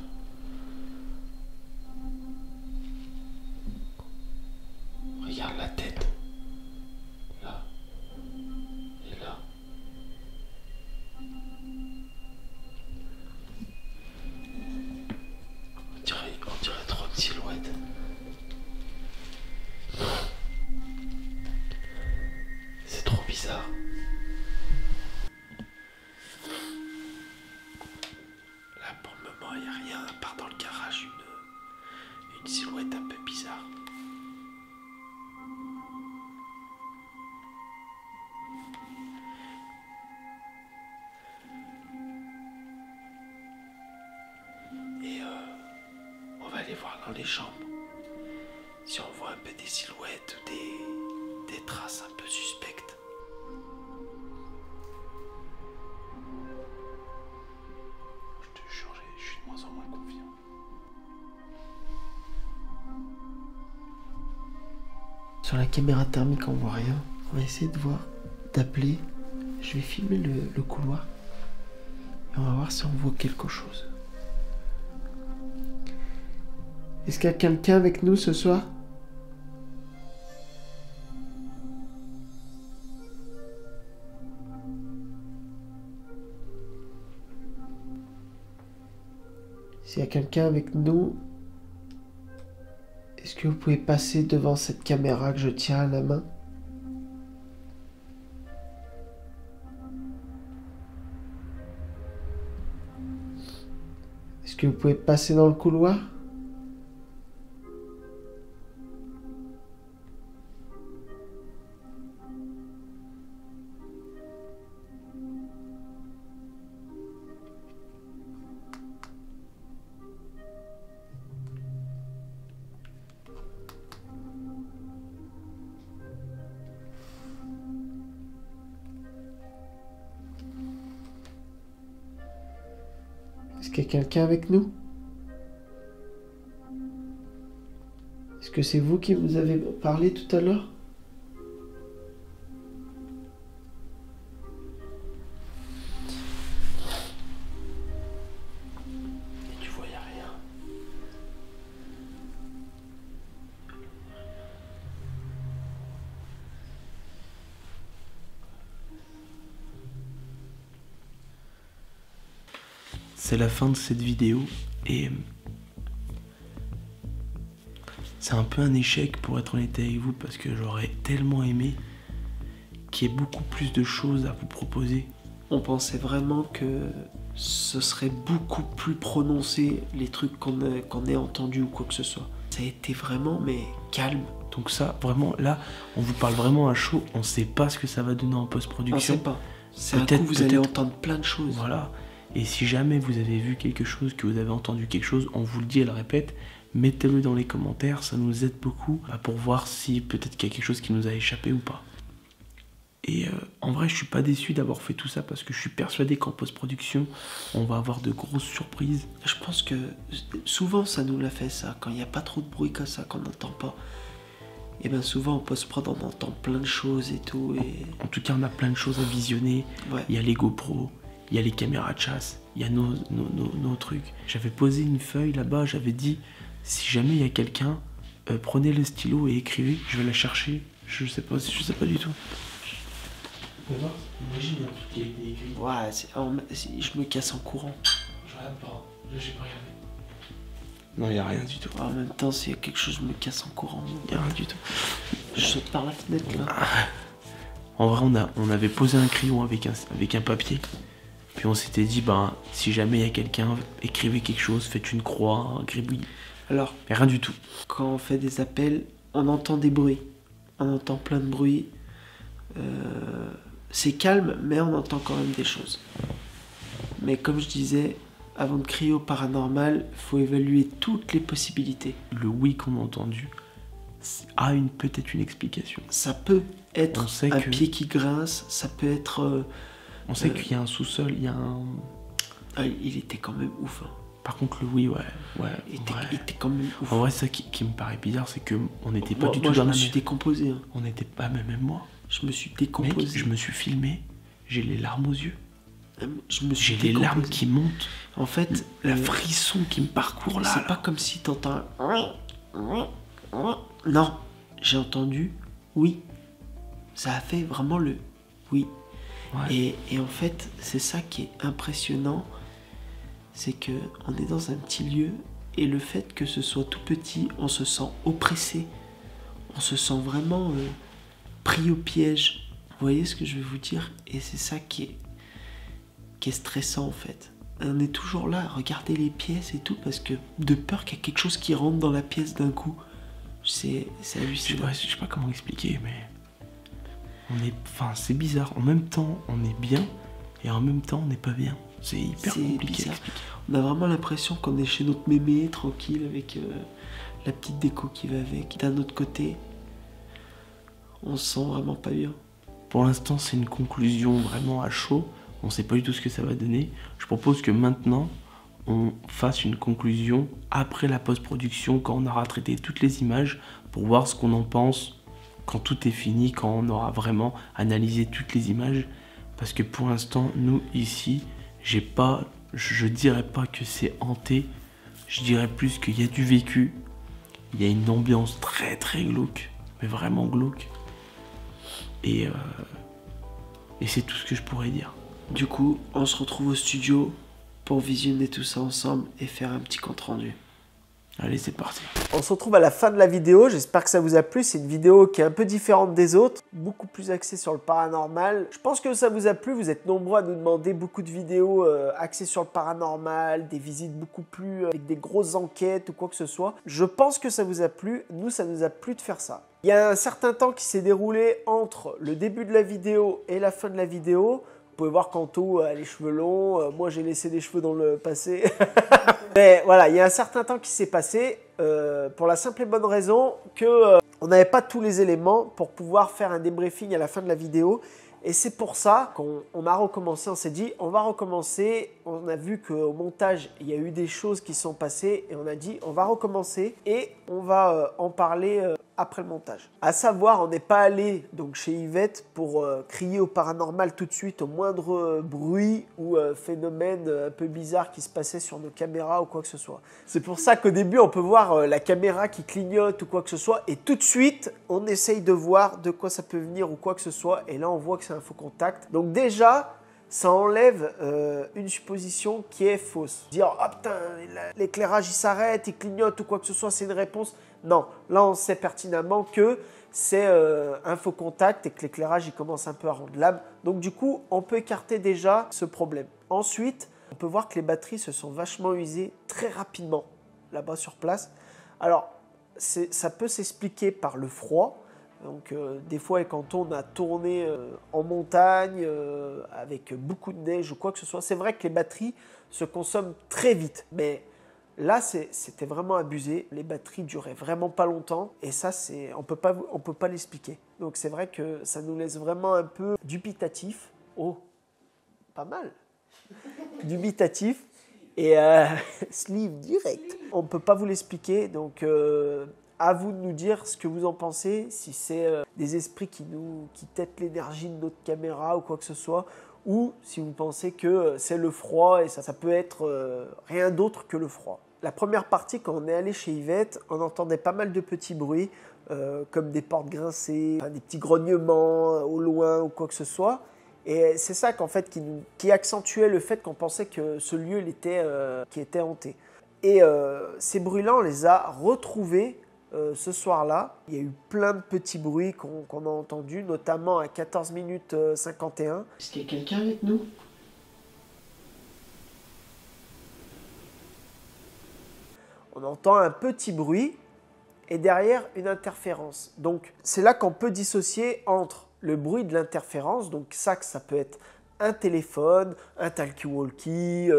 Regarde la tête. Là. Et là. On dirait trop de silhouettes. C'est trop bizarre. Là, pour le moment, il n'y a rien à part dans le garage une silhouette un peu bizarre. Et on va aller voir dans les chambres. Si on voit un peu des silhouettes ou des traces un peu suspectes. Je te jure, je suis de moins en moins confiant. Sur la caméra thermique, on voit rien. On va essayer de voir, d'appeler. Je vais filmer le couloir. Et on va voir si on voit quelque chose. Est-ce qu'il y a quelqu'un avec nous ce soir? S'il y a quelqu'un avec nous, est-ce que vous pouvez passer devant cette caméra que je tiens à la main? Est-ce que vous pouvez passer dans le couloir? Est-ce qu'il y a quelqu'un avec nous? Est-ce que c'est vous qui vous avez parlé tout à l'heure? Et tu voyais rien. C'est la fin de cette vidéo et c'est un peu un échec pour être honnête avec vous parce que j'aurais tellement aimé qu'il y ait beaucoup plus de choses à vous proposer. On pensait vraiment que ce serait beaucoup plus prononcé les trucs qu'on ait entendus ou quoi que ce soit. Ça a été vraiment mais calme. Donc ça, vraiment, là, on vous parle vraiment à chaud. On sait pas ce que ça va donner en post-production. On sait pas. C'est un coup, vous allez entendre plein de choses. Voilà. Et si jamais vous avez vu quelque chose, que vous avez entendu quelque chose, on vous le dit, elle répète, mettez-le dans les commentaires, ça nous aide beaucoup pour voir si peut-être qu'il y a quelque chose qui nous a échappé ou pas. Et en vrai, je suis pas déçu d'avoir fait tout ça parce que je suis persuadé qu'en post-production, on va avoir de grosses surprises. Je pense que souvent ça nous l'a fait ça, quand il n'y a pas trop de bruit comme ça, qu'on n'entend pas. Et bien souvent en post-prod on entend plein de choses et tout. Et... En tout cas, on a plein de choses à visionner. Ouais. Il y a les GoPro, il y a les caméras de chasse, il y a nos trucs. J'avais posé une feuille là-bas, j'avais dit, si jamais il y a quelqu'un, prenez le stylo et écrivez, je vais la chercher. Je sais pas du tout. Imagine un truc qui a été écrit. Ouais, je me casse en courant. Je regarde pas, là j'ai pas regardé. Non, il n'y a rien du tout. En même temps, s'il y a quelque chose, je me casse en courant. Il n'y a rien du tout. Je saute par la fenêtre là. En vrai, on avait posé un crayon avec un papier. Puis on s'était dit, ben, si jamais il y a quelqu'un, écrivez quelque chose, faites une croix, un gribouille. Alors, mais rien du tout. Quand on fait des appels, on entend des bruits. On entend plein de bruits. C'est calme, mais on entend quand même des choses. Mais comme je disais, avant de crier au paranormal, il faut évaluer toutes les possibilités. Le oui qu'on a entendu a peut-être une explication. Ça peut être un que... pied qui grince, ça peut être... on sait qu'il y a un sous-sol, il y a un... Ah, il était quand même ouf. Hein. Par contre, le oui, ouais. Il était quand même ouf. En vrai, ça qui me paraît bizarre, c'est qu'on n'était pas du tout dans la même... je me suis décomposé. Hein. On n'était pas, même moi. Je me suis décomposé. Mec, je me suis filmé, j'ai les larmes aux yeux. J'ai les larmes qui montent. En fait, la frisson qui me parcourt là. C'est pas comme si t'entends... Non, j'ai entendu oui. Ça a fait vraiment le oui. Ouais. Et en fait, c'est ça qui est impressionnant. C'est que on est dans un petit lieu et le fait que ce soit tout petit, on se sent oppressé. On se sent vraiment pris au piège. Vous voyez ce que je veux vous dire? Et c'est ça qui est stressant en fait. On est toujours là à regarder les pièces et tout parce que de peur qu'il y ait quelque chose qui rentre dans la pièce d'un coup. C'est hallucinant. Je sais pas comment expliquer, mais c'est bizarre. En même temps, on est bien et en même temps, on n'est pas bien. C'est hyper compliqué à expliquer. On a vraiment l'impression qu'on est chez notre mémé, tranquille, avec la petite déco qui va avec. D'un autre côté, on se sent vraiment pas bien. Pour l'instant, c'est une conclusion vraiment à chaud. On sait pas du tout ce que ça va donner. Je propose que maintenant, on fasse une conclusion après la post-production, quand on aura traité toutes les images, pour voir ce qu'on en pense quand tout est fini, quand on aura vraiment analysé toutes les images. Parce que pour l'instant, nous, ici, je dirais pas que c'est hanté, je dirais plus qu'il y a du vécu. Il y a une ambiance très très glauque, mais vraiment glauque. Et c'est tout ce que je pourrais dire. Du coup, on se retrouve au studio pour visionner tout ça ensemble et faire un petit compte rendu. Allez, c'est parti. On se retrouve à la fin de la vidéo, j'espère que ça vous a plu. C'est une vidéo qui est un peu différente des autres, beaucoup plus axée sur le paranormal. Je pense que ça vous a plu, vous êtes nombreux à nous demander beaucoup de vidéos axées sur le paranormal, des visites beaucoup plus avec des grosses enquêtes ou quoi que ce soit. Je pense que ça vous a plu, nous ça nous a plu de faire ça. Il y a un certain temps qui s'est déroulé entre le début de la vidéo et la fin de la vidéo. Vous pouvez voir qu'Anto a les cheveux longs, moi j'ai laissé des cheveux dans le passé. Mais voilà, il y a un certain temps qui s'est passé pour la simple et bonne raison que on n'avait pas tous les éléments pour pouvoir faire un débriefing à la fin de la vidéo. Et c'est pour ça qu'on a recommencé, on s'est dit on va recommencer. On a vu qu'au montage il y a eu des choses qui sont passées et on a dit on va recommencer et on va en parler après le montage. À savoir, on n'est pas allé donc chez Yvette pour crier au paranormal tout de suite au moindre bruit ou phénomène un peu bizarre qui se passait sur nos caméras ou quoi que ce soit. C'est pour ça qu'au début, on peut voir la caméra qui clignote ou quoi que ce soit et tout de suite, on essaye de voir de quoi ça peut venir ou quoi que ce soit et là, on voit que c'est un faux contact. Donc déjà, ça enlève une supposition qui est fausse. Dire « Ah putain, l'éclairage il s'arrête, il clignote ou quoi que ce soit, c'est une réponse ». Non, là on sait pertinemment que c'est un faux contact et que l'éclairage il commence un peu à rendre l'âme. Donc du coup, on peut écarter déjà ce problème. Ensuite, on peut voir que les batteries se sont vachement usées très rapidement là-bas sur place. Alors, ça peut s'expliquer par le froid. Donc des fois quand on a tourné en montagne avec beaucoup de neige ou quoi que ce soit, c'est vrai que les batteries se consomment très vite. Mais Là, c'était vraiment abusé. Les batteries duraient vraiment pas longtemps. Et ça, on peut pas l'expliquer. Donc c'est vrai que ça nous laisse vraiment un peu dubitatif. Oh, pas mal. Dubitatif. Et sleeve direct. On ne peut pas vous l'expliquer. Donc à vous de nous dire ce que vous en pensez. Si c'est des esprits qui têtent l'énergie de notre caméra ou quoi que ce soit. Ou si vous pensez que c'est le froid et ça peut être rien d'autre que le froid. La première partie, quand on est allé chez Yvette, on entendait pas mal de petits bruits, comme des portes grincées, des petits grognements au loin ou quoi que ce soit. Et c'est ça qu'en fait qui accentuait le fait qu'on pensait que ce lieu qui était hanté. Et ces bruits-là, on les a retrouvés ce soir-là. Il y a eu plein de petits bruits qu'on a entendus, notamment à 14 minutes 51. Est-ce qu'il y a quelqu'un avec nous? On entend un petit bruit et derrière une interférence. Donc c'est là qu'on peut dissocier entre le bruit de l'interférence, donc ça peut être un téléphone, un talkie-walkie,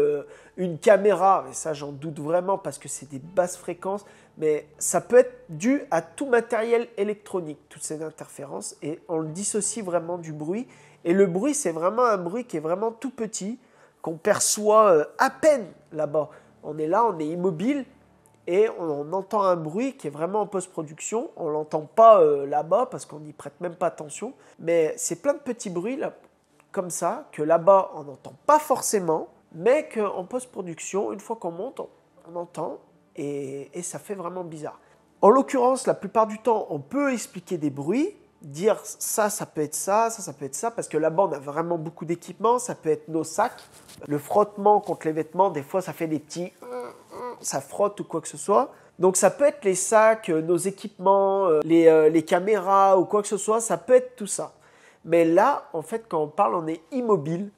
une caméra, mais ça j'en doute vraiment parce que c'est des basses fréquences, mais ça peut être dû à tout matériel électronique, toutes ces interférences, et on le dissocie vraiment du bruit. Et le bruit, c'est vraiment un bruit qui est vraiment tout petit, qu'on perçoit à peine là-bas. On est là, on est immobile, et on entend un bruit qui est vraiment en post-production. On ne l'entend pas là-bas parce qu'on n'y prête même pas attention. Mais c'est plein de petits bruits là, comme ça, que là-bas on n'entend pas forcément, mais qu'en post-production, une fois qu'on monte, on entend et ça fait vraiment bizarre. En l'occurrence, la plupart du temps, on peut expliquer des bruits, dire ça peut être ça peut être ça, parce que là-bas on a vraiment beaucoup d'équipements. Ça peut être nos sacs, le frottement contre les vêtements, des fois ça fait des petits... ça frotte ou quoi que ce soit. Donc ça peut être les sacs, nos équipements, les caméras ou quoi que ce soit, ça peut être tout ça. Mais là, en fait, quand on parle, on est immobile,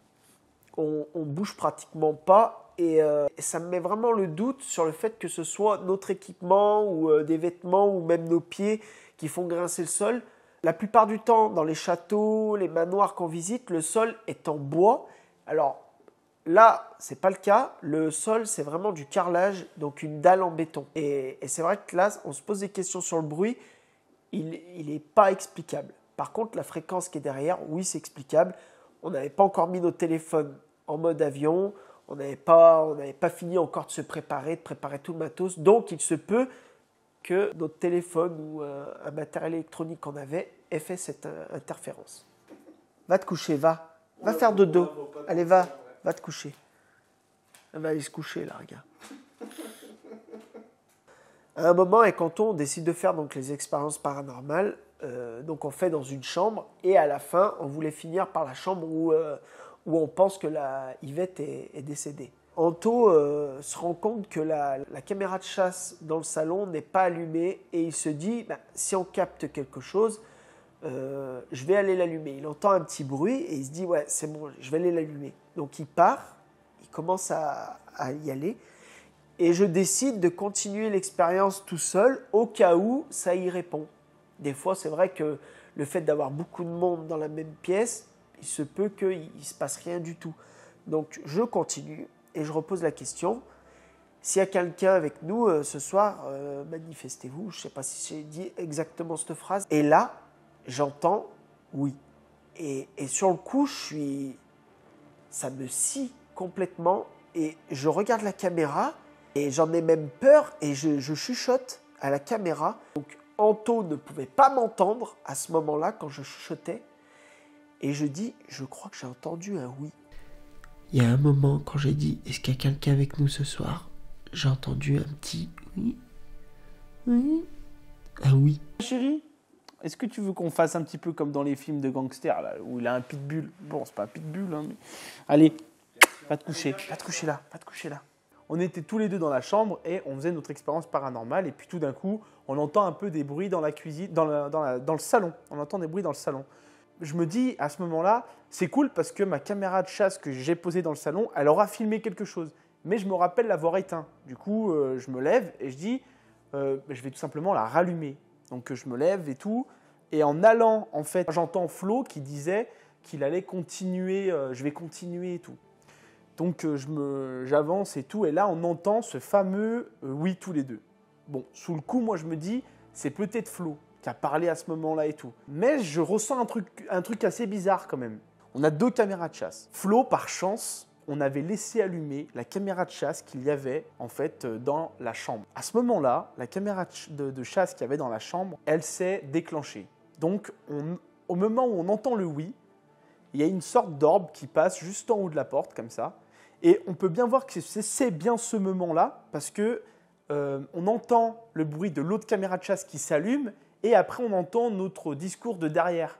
on bouge pratiquement pas et ça me met vraiment le doute sur le fait que ce soit notre équipement ou des vêtements ou même nos pieds qui font grincer le sol. La plupart du temps, dans les châteaux, les manoirs qu'on visite, le sol est en bois. Alors, là, c'est pas le cas. Le sol, c'est vraiment du carrelage, donc une dalle en béton. Et c'est vrai que là, on se pose des questions sur le bruit. Il n'est pas explicable. Par contre, la fréquence qui est derrière, oui, c'est explicable. On n'avait pas encore mis nos téléphones en mode avion. On n'avait pas fini encore de se préparer, de préparer tout le matos. Donc, il se peut que notre téléphone ou un matériel électronique qu'on avait ait fait cette interférence. Va te coucher, va. Va faire dodo. Allez, va te coucher. Elle va aller se coucher, là, regarde. À un moment, et quand on décide de faire donc, les expériences paranormales, donc on fait dans une chambre, et à la fin, on voulait finir par la chambre où on pense que la Yvette est décédée. Anto se rend compte que la caméra de chasse dans le salon n'est pas allumée, et il se dit, si on capte quelque chose, je vais aller l'allumer. Il entend un petit bruit, et il se dit, ouais, c'est bon, je vais aller l'allumer. Donc il part, il commence à y aller, et je décide de continuer l'expérience tout seul au cas où ça y répond. Des fois, c'est vrai que le fait d'avoir beaucoup de monde dans la même pièce, il se peut qu'il ne se passe rien du tout. Donc je continue et je repose la question. S'il y a quelqu'un avec nous ce soir, manifestez-vous. Je ne sais pas si j'ai dit exactement cette phrase. Et là, j'entends oui. Et sur le coup, ça me scie complètement. Et je regarde la caméra et j'en ai même peur et je chuchote à la caméra. Donc Anto ne pouvait pas m'entendre à ce moment-là quand je chuchotais. Et je dis, je crois que j'ai entendu un oui. Il y a un moment, quand j'ai dit « Est-ce qu'il y a quelqu'un avec nous ce soir ?» J'ai entendu un petit « oui ». Oui. Un oui. Chérie, est-ce que tu veux qu'on fasse un petit peu comme dans les films de gangsters, là, où il a un pitbull? Bon, c'est pas un pitbull, hein, mais... Allez, va te coucher. Va te coucher là, va te coucher là. On était tous les deux dans la chambre et on faisait notre expérience paranormale. Et puis tout d'un coup, on entend un peu des bruits dans la cuisine, dans le salon. On entend des bruits dans le salon. Je me dis, à ce moment-là, c'est cool parce que ma caméra de chasse que j'ai posée dans le salon, elle aura filmé quelque chose. Mais je me rappelle l'avoir éteint. Du coup, je me lève et je dis, je vais tout simplement la rallumer. Donc je me lève et tout. Et en allant, en fait, j'entends Flo qui disait qu'il allait continuer, je vais continuer et tout. Donc j'avance et tout, et là on entend ce fameux oui tous les deux. Bon, sous le coup, moi je me dis, c'est peut-être Flo qui a parlé à ce moment-là et tout. Mais je ressens un truc assez bizarre quand même. On a 2 caméras de chasse. Flo, par chance, on avait laissé allumer la caméra de chasse qu'il y avait en fait dans la chambre. À ce moment-là, la caméra de chasse qu'il y avait dans la chambre, elle s'est déclenchée. Donc au moment où on entend le oui, il y a une sorte d'orbe qui passe juste en haut de la porte comme ça. Et on peut bien voir que c'est bien ce moment-là parce que on entend le bruit de l'autre caméra de chasse qui s'allume et après on entend notre discours de derrière.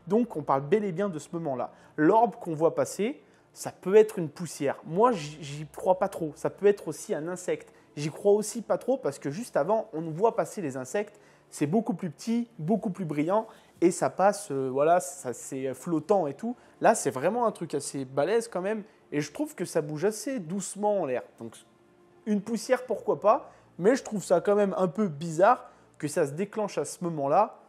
Donc, on parle bel et bien de ce moment-là. L'orbe qu'on voit passer, ça peut être une poussière. Moi, j'y crois pas trop. Ça peut être aussi un insecte. J'y crois aussi pas trop parce que juste avant, on voit passer les insectes. C'est beaucoup plus petit, beaucoup plus brillant et ça passe, voilà, c'est flottant et tout. Là, c'est vraiment un truc assez balèze quand même et je trouve que ça bouge assez doucement en l'air. Donc, une poussière, pourquoi pas, mais je trouve ça quand même un peu bizarre que ça se déclenche à ce moment-là.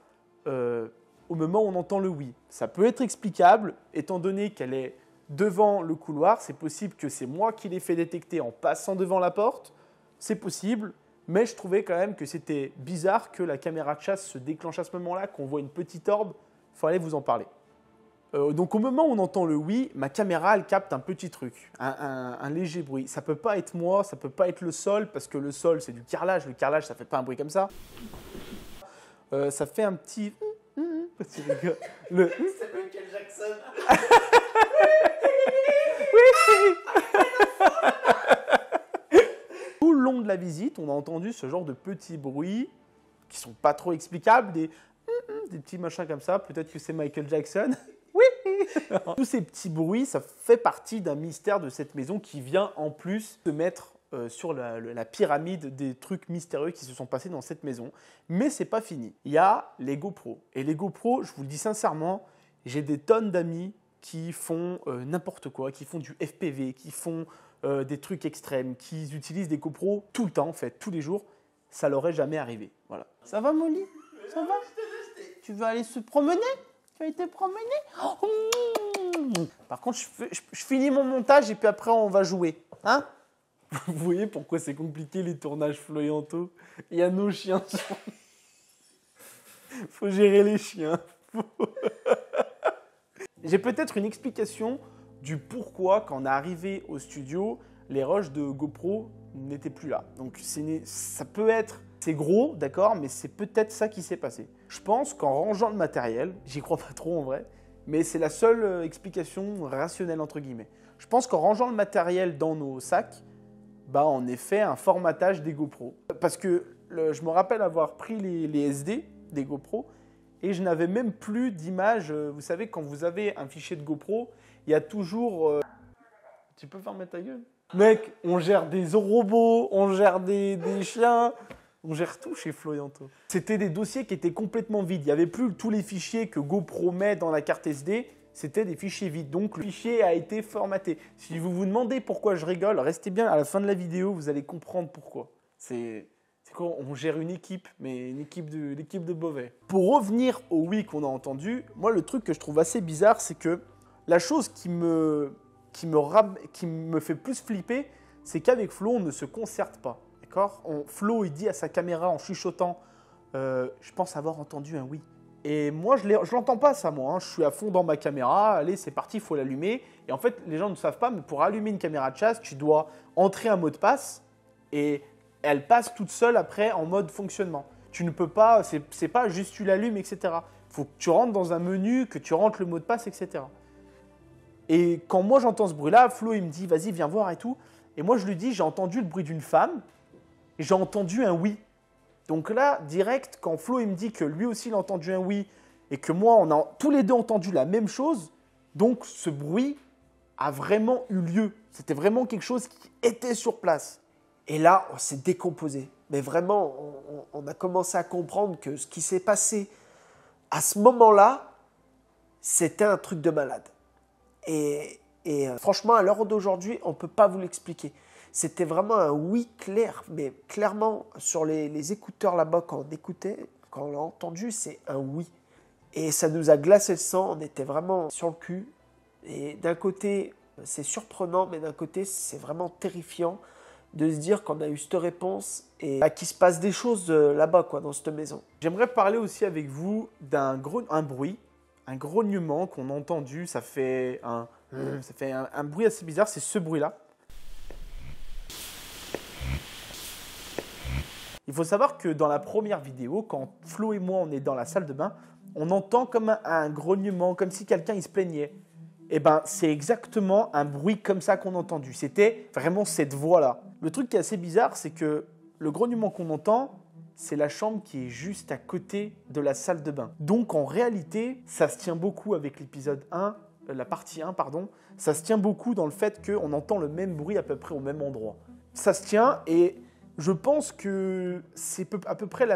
Au moment où on entend le oui. Ça peut être explicable, étant donné qu'elle est devant le couloir. C'est possible que c'est moi qui l'ai fait détecter en passant devant la porte. C'est possible, mais je trouvais quand même que c'était bizarre que la caméra de chasse se déclenche à ce moment-là, qu'on voit une petite orbe. Il fallait vous en parler. Donc au moment où on entend le oui, ma caméra, elle capte un petit truc, un léger bruit. Ça peut pas être moi, ça peut pas être le sol, parce que le sol, c'est du carrelage. Le carrelage, ça fait pas un bruit comme ça. Ça fait un petit... C'est Michael Jackson. Tout le long de la visite, on a entendu ce genre de petits bruits qui sont pas trop explicables, des petits machins comme ça. Peut-être que c'est Michael Jackson. Oui. Tous ces petits bruits, ça fait partie d'un mystère de cette maison qui vient en plus de mettre sur la pyramide des trucs mystérieux qui se sont passés dans cette maison. Mais c'est pas fini. Il y a les GoPro. Et les GoPro, je vous le dis sincèrement, j'ai des tonnes d'amis qui font n'importe quoi, qui font du FPV, qui font des trucs extrêmes, qui utilisent des GoPro tout le temps, en fait, tous les jours. Ça leur est jamais arrivé. Voilà. Ça va, Molly? Ça va? Tu veux aller se promener? Tu vas aller te promener? Par contre, je finis mon montage et puis après, on va jouer. Hein? Vous voyez pourquoi c'est compliqué les tournages Floyanto? Il y a nos chiens. Faut gérer les chiens. J'ai peut-être une explication du pourquoi, quand on est arrivé au studio, les rushs de GoPro n'étaient plus là. Donc ça peut être... C'est gros, d'accord, mais c'est peut-être ça qui s'est passé. Je pense qu'en rangeant le matériel, j'y crois pas trop en vrai, mais c'est la seule explication rationnelle entre guillemets. Je pense qu'en rangeant le matériel dans nos sacs, bah on a fait un formatage des GoPro. Parce que je me rappelle avoir pris les SD des GoPro et je n'avais même plus d'image. Vous savez, quand vous avez un fichier de GoPro, il y a toujours... Tu peux fermer ta gueule? Mec, on gère des robots, on gère des chiens, on gère tout chez Floyanto. C'était des dossiers qui étaient complètement vides. Il n'y avait plus tous les fichiers que GoPro met dans la carte SD. C'était des fichiers vides. Donc, le fichier a été formaté. Si vous vous demandez pourquoi je rigole, restez bien à la fin de la vidéo, vous allez comprendre pourquoi. C'est quoi? On gère une équipe, mais l'équipe de Beauvais. Pour revenir au oui qu'on a entendu, moi, le truc que je trouve assez bizarre, c'est que la chose qui me fait plus flipper, c'est qu'avec Flo, on ne se concerte pas. D'accord? Flo, il dit à sa caméra en chuchotant je pense avoir entendu un oui. Et moi, je l'entends pas ça, moi. Hein. Je suis à fond dans ma caméra. Allez, c'est parti, il faut l'allumer. Et en fait, les gens ne savent pas, mais pour allumer une caméra de chasse, tu dois entrer un mot de passe et elle passe toute seule après en mode fonctionnement. Tu ne peux pas, c'est pas juste tu l'allumes, etc. Il faut que tu rentres dans un menu, que tu rentres le mot de passe, etc. Et quand moi j'entends ce bruit-là, Flo il me dit vas-y viens voir et tout. Et moi je lui dis j'ai entendu le bruit d'une femme et j'ai entendu un oui. Donc là direct quand Flo il me dit que lui aussi il a entendu un oui et que moi on a tous les deux entendu la même chose, donc ce bruit a vraiment eu lieu. C'était vraiment quelque chose qui était sur place. Et là, on s'est décomposé. Mais vraiment, on a commencé à comprendre que ce qui s'est passé à ce moment-là, c'était un truc de malade. Et franchement, à l'heure d'aujourd'hui, on ne peut pas vous l'expliquer. C'était vraiment un oui clair, mais clairement, sur les écouteurs là-bas, quand on écoutait, quand on l'a entendu, c'est un oui. Et ça nous a glacé le sang, on était vraiment sur le cul. Et d'un côté, c'est surprenant, mais d'un côté, c'est vraiment terrifiant de se dire qu'on a eu cette réponse et qu'il se passe des choses là-bas, quoi, dans cette maison. J'aimerais parler aussi avec vous d'un bruit, un grognement qu'on a entendu. Ça fait un bruit assez bizarre, c'est ce bruit-là. Il faut savoir que dans la première vidéo, quand Flo et moi on est dans la salle de bain, on entend comme un grognement, comme si quelqu'un il se plaignait. Et ben c'est exactement un bruit comme ça qu'on a entendu. C'était vraiment cette voix-là. Le truc qui est assez bizarre, c'est que le grognement qu'on entend, c'est la chambre qui est juste à côté de la salle de bain. Donc en réalité, ça se tient beaucoup avec l'épisode 1, la partie 1, pardon. Ça se tient beaucoup dans le fait qu'on entend le même bruit à peu près au même endroit. Ça se tient et je pense que c'est à peu près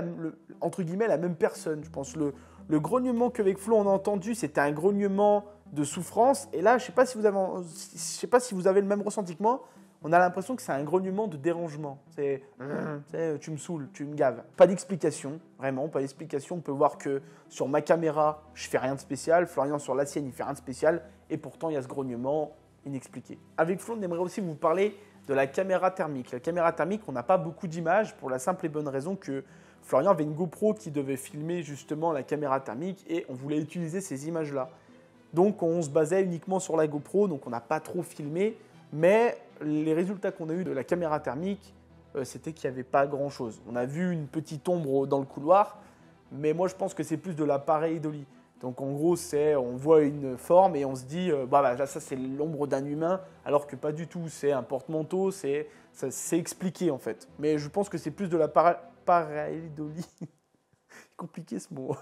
entre guillemets la même personne. Je pense le grognement qu'avec Flo on a entendu, c'était un grognement de souffrance. Et là, je ne sais pas si vous avez le même ressenti que moi. On a l'impression que c'est un grognement de dérangement. C'est tu me saoules, tu me gaves. Pas d'explication, vraiment, pas d'explication. On peut voir que sur ma caméra, je fais rien de spécial. Florian, sur la sienne, il fait rien de spécial. Et pourtant, il y a ce grognement inexpliqué. Avec Flo, on aimerait aussi vous parler de la caméra thermique. La caméra thermique, on n'a pas beaucoup d'images pour la simple et bonne raison que Florian avait une GoPro qui devait filmer justement la caméra thermique et on voulait utiliser ces images-là. Donc, on se basait uniquement sur la GoPro, donc on n'a pas trop filmé. Mais les résultats qu'on a eu de la caméra thermique, c'était qu'il n'y avait pas grand-chose. On a vu une petite ombre dans le couloir, mais moi je pense que c'est plus de la pareidolie. Donc en gros, on voit une forme et on se dit, là, ça c'est l'ombre d'un humain, alors que pas du tout, c'est un porte-manteau, c'est expliqué en fait. Mais je pense que c'est plus de la pareidolie. C'est compliqué ce mot.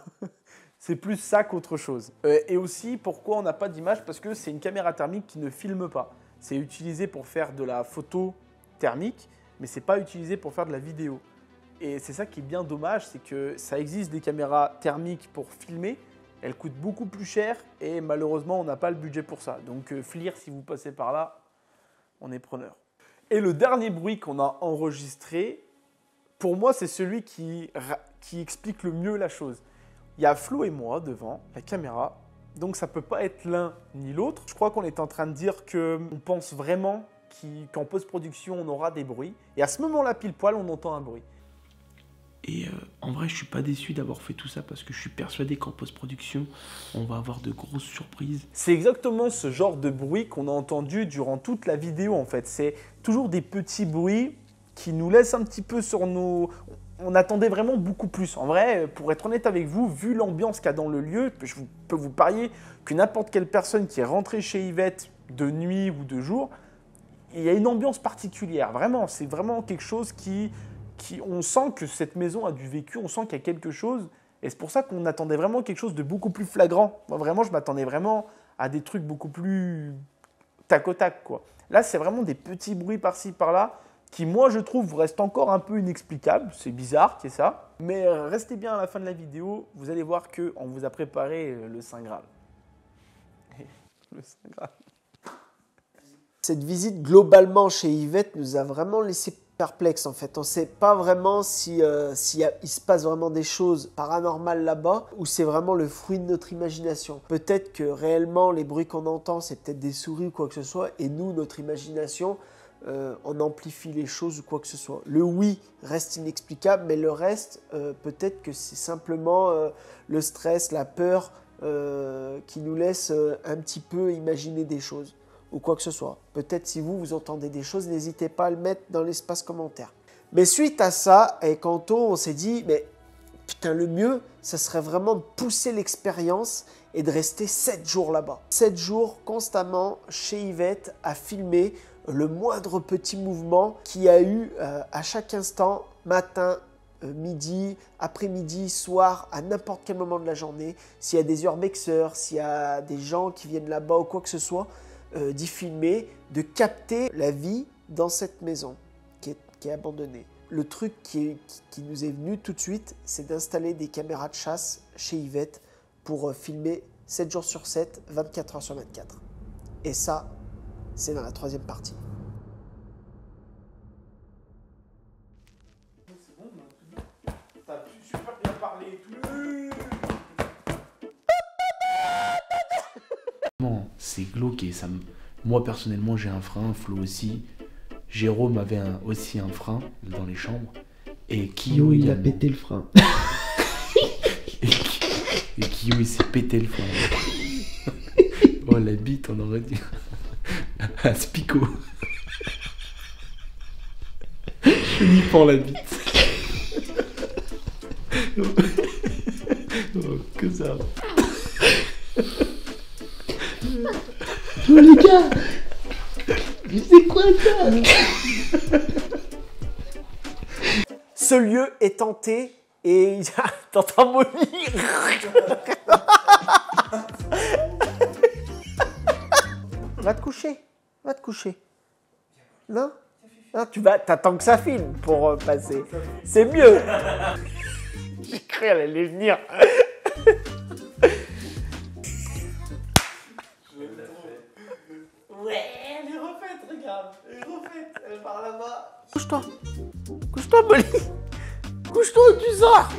C'est plus ça qu'autre chose. Et aussi, pourquoi on n'a pas d'image? Parce que c'est une caméra thermique qui ne filme pas. C'est utilisé pour faire de la photo thermique, mais ce n'est pas utilisé pour faire de la vidéo. Et c'est ça qui est bien dommage, c'est que ça existe des caméras thermiques pour filmer, elles coûtent beaucoup plus cher et malheureusement, on n'a pas le budget pour ça. Donc FLIR, si vous passez par là, on est preneur. Et le dernier bruit qu'on a enregistré, pour moi, c'est celui qui explique le mieux la chose. Il y a Flo et moi devant la caméra. Donc ça ne peut pas être l'un ni l'autre. Je crois qu'on est en train de dire qu'on pense vraiment qu'en post-production, on aura des bruits. Et à ce moment-là, pile poil, on entend un bruit. Et en vrai, je ne suis pas déçu d'avoir fait tout ça parce que je suis persuadé qu'en post-production, on va avoir de grosses surprises. C'est exactement ce genre de bruit qu'on a entendu durant toute la vidéo en fait. C'est toujours des petits bruits qui nous laissent un petit peu sur nos... On attendait vraiment beaucoup plus. En vrai, pour être honnête avec vous, vu l'ambiance qu'il y a dans le lieu, je peux vous parier que n'importe quelle personne qui est rentrée chez Yvette de nuit ou de jour, il y a une ambiance particulière. Vraiment, c'est vraiment quelque chose on sent que cette maison a du vécu, on sent qu'il y a quelque chose. Et c'est pour ça qu'on attendait vraiment quelque chose de beaucoup plus flagrant. Moi, vraiment, je m'attendais vraiment à des trucs beaucoup plus tac au tac, quoi. Là, c'est vraiment des petits bruits par-ci, par-là, qui, moi, je trouve, restent encore un peu inexplicables. C'est bizarre qu'il y ait ça. Mais restez bien à la fin de la vidéo. Vous allez voir qu'on vous a préparé le Saint Graal. Le Saint Graal. Cette visite, globalement, chez Yvette, nous a vraiment laissé perplexe, en fait. On ne sait pas vraiment s'il se passe vraiment des choses paranormales là-bas ou c'est vraiment le fruit de notre imagination. Peut-être que réellement, les bruits qu'on entend, c'est peut-être des souris ou quoi que ce soit. Et nous, notre imagination... on amplifie les choses ou quoi que ce soit. Le oui reste inexplicable, mais le reste, peut-être que c'est simplement le stress, la peur qui nous laisse un petit peu imaginer des choses ou quoi que ce soit. Peut-être si vous entendez des choses, n'hésitez pas à le mettre dans l'espace commentaire. Mais suite à ça, avec Anto, on s'est dit, mais putain, le mieux, ça serait vraiment de pousser l'expérience et de rester 7 jours là-bas. 7 jours constamment chez Yvette à filmer le moindre petit mouvement qu'il y a eu à chaque instant, matin, midi, après-midi, soir, à n'importe quel moment de la journée. S'il y a des urbexeurs, s'il y a des gens qui viennent là-bas ou quoi que ce soit, d'y filmer, de capter la vie dans cette maison qui qui est abandonné. Le truc qui nous est venu tout de suite, c'est d'installer des caméras de chasse chez Yvette pour filmer 7 jours sur 7, 24 heures sur 24. Et ça, c'est dans la 3e partie. C'est bon, t'as super bien parlé et tout. C'est glauque et ça me... Moi personnellement j'ai un frein, Flo aussi. Jérôme avait aussi un frein dans les chambres. Et Kyo il a également. pété le frein. Et Kyo il s'est pété le frein. Oh la bite on aurait dit. Un spico. Je n'y prends la bite. Oh, que ça. Oh les gars, mais c'est quoi ça? Ce lieu est hanté et t'entends Molly. Va te coucher, va te coucher. Non, non, t'attends que ça filme pour passer. C'est mieux. J'ai cru qu'elle allait venir. Ouais, elle est refaite, regarde. Elle est refaite, elle est par là-bas. Couche-toi. Couche-toi, Molly. Couche-toi ou tu sors.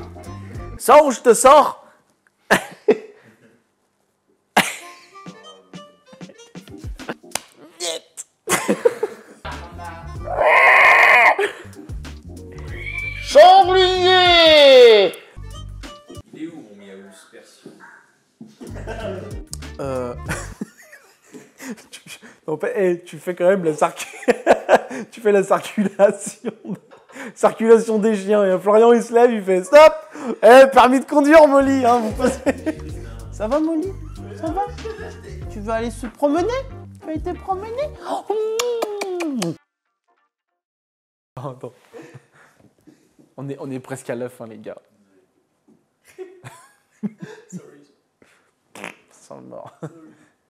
Sors ou je te sors. Sanglier. Il est où mon Miaous Persion? Tu fais quand même tu fais la circulation des chiens. Et Florian il se lève, il fait stop. Permis de conduire, Molly. Hein, vous passez. Ça va, Molly? Ça va? Tu veux aller se promener? Tu vas aller te promener? Attends. On est presque à la fin, les gars. Ça sent le mort.